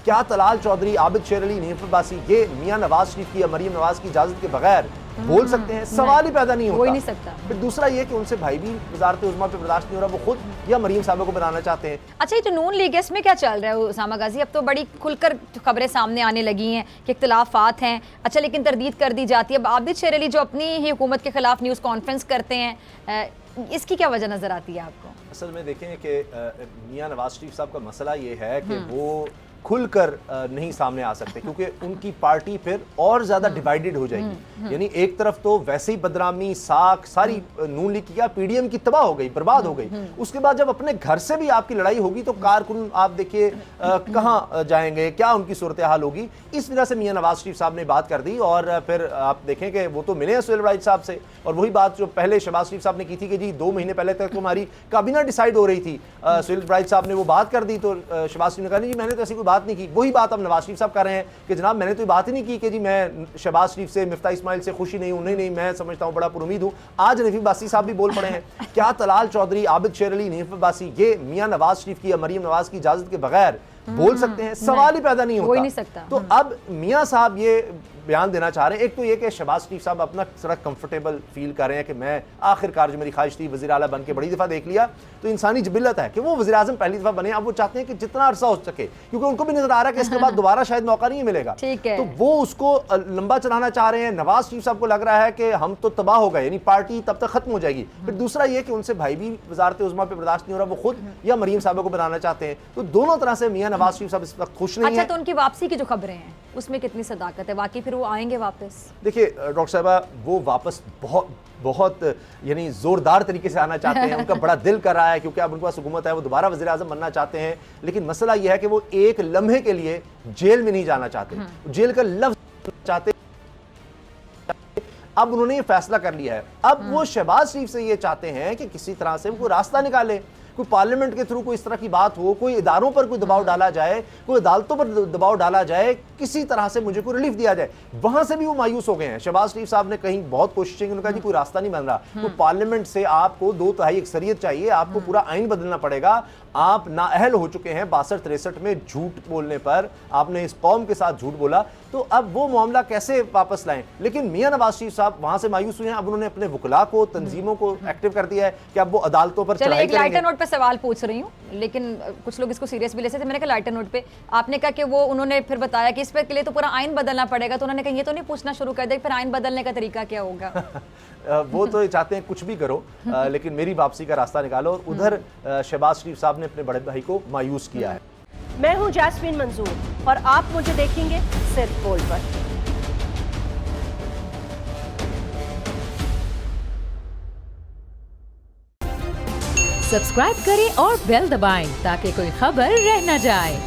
کیا طلال چودھری، عابد شیر علی، نیف عباسی یہ میاں نواز شریف کی یا مریم نواز کی اجازت کے بغیر بول سکتے ہیں؟ سوال ہی پیدا نہیں ہوتا. ہو ہی نہیں سکتا. پھر دوسرا یہ کہ ان سے بھائی بھی وزارت عظمیٰ پہ برداشت نہیں ہو رہا، وہ خود یا مریم صاحبہ کو بنانا چاہتے ہیں. اچھا، یہ جو نون لیگ ہے اس میں کیا چل رہا ہے اسامہ غازی؟ اب تو بڑی کھل کر خبریں سامنے آنے لگی ہیں کہ اختلافات ہیں، اچھا لیکن تردید کر دی جاتی ہے. اب عابد شیر علی جو اپنی ہی حکومت کے خلاف نیوز کانفرنس کرتے ہیں، اس کی کیا وجہ نظر آتی ہے آپ کو؟ اصل میں دیکھیں کہ میاں نواز شریف صاحب کا مسئلہ یہ ہے کہ وہ کھل کر نہیں سامنے آ سکتے، کیونکہ ان کی پارٹی پھر اور زیادہ ڈیوائیڈڈ ہو جائے گی. یعنی ایک طرف تو ویسے ہی بدنامی ساکھ ساری نون لیگ کی کیا پی ڈی ایم کی تباہ ہو گئی، برباد ہو گئی. اس کے بعد جب اپنے گھر سے بھی آپ کی لڑائی ہوگی تو کارکن آپ دیکھیے کہاں جائیں گے، کیا ان کی صورتحال ہوگی. اس وجہ سے میاں نواز شریف صاحب نے بات کر دی، اور پھر آپ دیکھیں کہ وہ تو ملے ہیں سہیل رائج صاحب سے، اور وہی بات جو پہلے شہباز شریف صاحب نے کی تھی کہ جی 2 مہینے پہلے تک ہماری کابینہ ڈیسائیڈ ہو رہی تھی، سہیل رائج صاحب نے وہ بات کر دی تو شہباز شریف نے کہا نہیں جی میں نے تو ایسی کوئی بات نہیں کی. وہی بات اب نواز شریف صاحب کر رہے ہیں کہ جناب میں نے تو یہ بات ہی نہیں کی کہ جی میں شہباز شریف سے، مفتاح اسماعیل سے خوشی نہیں ہوں. نہیں، میں سمجھتا ہوں بڑا پر امید ہوں. آج نیف عباسی صاحب بھی بول پڑے ہیں. کیا طلال چودھری، عابد شیر علی، نیف عباسی یہ میاں نواز شریف کی یا مریم نواز کی اجازت کے بغیر بول سکتے ہیں؟ سوال ہی پیدا نہیں ہوتا. ہو ہی نہیں سکتا. تو اب میاں صاحب یہ بیان دینا چاہ رہے ہیں. ایک تو یہ کہ شہباز شریف صاحب اپنا ذرا کمفرٹیبل فیل کر رہے ہیں کہ میں آخر کار جو میری خواہش تھی وزیر اعلیٰ بن کے بڑی دفعہ دیکھ لیا، تو انسانی جبلت ہے کہ وہ وزیر اعظم پہلی دفعہ بنے. اب وہ چاہتے ہیں کہ جتنا عرصہ ہو سکے، کیونکہ ان کو بھی نظر آ رہا ہے کہ اس کے بعد دوبارہ شاید موقع نہیں ملے گا، تو وہ اس کو لمبا چلانا چاہ رہے ہیں. نواز شریف صاحب کو لگ رہا ہے کہ ہم تو تباہ ہو گئے، یعنی پارٹی تب تک ختم ہو جائے گی. پھر دوسرا یہ کہ ان سے بھائی بھی وزارت عظمیٰ پہ برداشت نہیں ہو رہا، وہ خود یا مریم صاحبہ کو بنانا چاہتے ہیں. تو دونوں طرح سے میاں نواز شریف صاحب اس وقت خوش نہیں ہیں. اچھا، تو ان کی واپسی کی جو خبریں ہیں اس میں کتنی صداقت ہے؟ واقعی پھر وہ آئیں گے واپس؟ دیکھیے ڈاکٹر صاحبہ، وہ واپس بہت یعنی زوردار طریقے سے آنا چاہتے ہیں. ان کا بڑا دل کر رہا ہے کیونکہ اب ان کے پاس حکومت ہے، وہ دوبارہ وزیر اعظم بننا چاہتے ہیں. لیکن مسئلہ یہ ہے کہ وہ ایک لمحے کے لیے جیل میں نہیں جانا چاہتے، جیل کا لفظ چاہتے. اب انہوں نے یہ فیصلہ کر لیا ہے. اب وہ شہباز شریف سے یہ چاہتے ہیں کہ کسی طرح سے وہ راستہ نکالے، کوئی پارلیمنٹ کے تھرو کوئی اس طرح کی بات ہو، کوئی اداروں پر کوئی دباؤ ڈالا جائے، کوئی عدالتوں پر دباؤ ڈالا جائے، کسی طرح سے مجھے کوئی ریلیف دیا جائے. وہاں سے بھی وہ مایوس ہو گئے ہیں. شہباز شریف صاحب نے کہیں بہت کوششیں کی، انہوں نے کہا جی کوئی راستہ نہیں بن رہا. تو پارلیمنٹ سے آپ کو 2/3 اکثریت چاہیے، آپ کو پورا آئین بدلنا پڑے گا. آپ نااہل ہو چکے ہیں 62-63 میں جھوٹ بولنے پر، آپ نے اس قوم کے ساتھ جھوٹ بولا. تو اب وہ معاملہ کیسے واپس لائیں؟ لیکن میاں نواز شریف صاحب وہاں سے مایوس ہوئے ہیں. اب انہوں نے اپنے وکلاء کو، تنظیموں کو ایکٹیو کر دیا ہے کہ اب وہ عدالتوں پر چڑھائی کریں گے. ایک لائٹر نوٹ پہ سوال پوچھ رہی ہوں، لیکن کچھ لوگ اس کو سیریس بھی لیتے تھے. میں نے کہا لائٹر نوٹ پہ آپ نے کہا کہ وہ انہوں نے پھر بتایا کہ اس پہ کے لیے تو پورا آئین بدلنا پڑے گا. تو انہوں نے کہا یہ تو نہیں پوچھنا شروع کر دے پھر آئین بدلنے کا طریقہ کیا ہوگا؟ وہ تو چاہتے ہیں کچھ بھی کرو، لیکن میری واپسی کا راستہ نکالو. اور ادھر شہباز شریف صاحب نے اپنے بڑے بھائی کو مایوس کیا ہے. میں ہوں جاسمین منظور اور آپ مجھے دیکھیں گے صرف بول پر. سبسکرائب کریں اور بیل دبائیں تاکہ کوئی خبر رہ نہ جائے.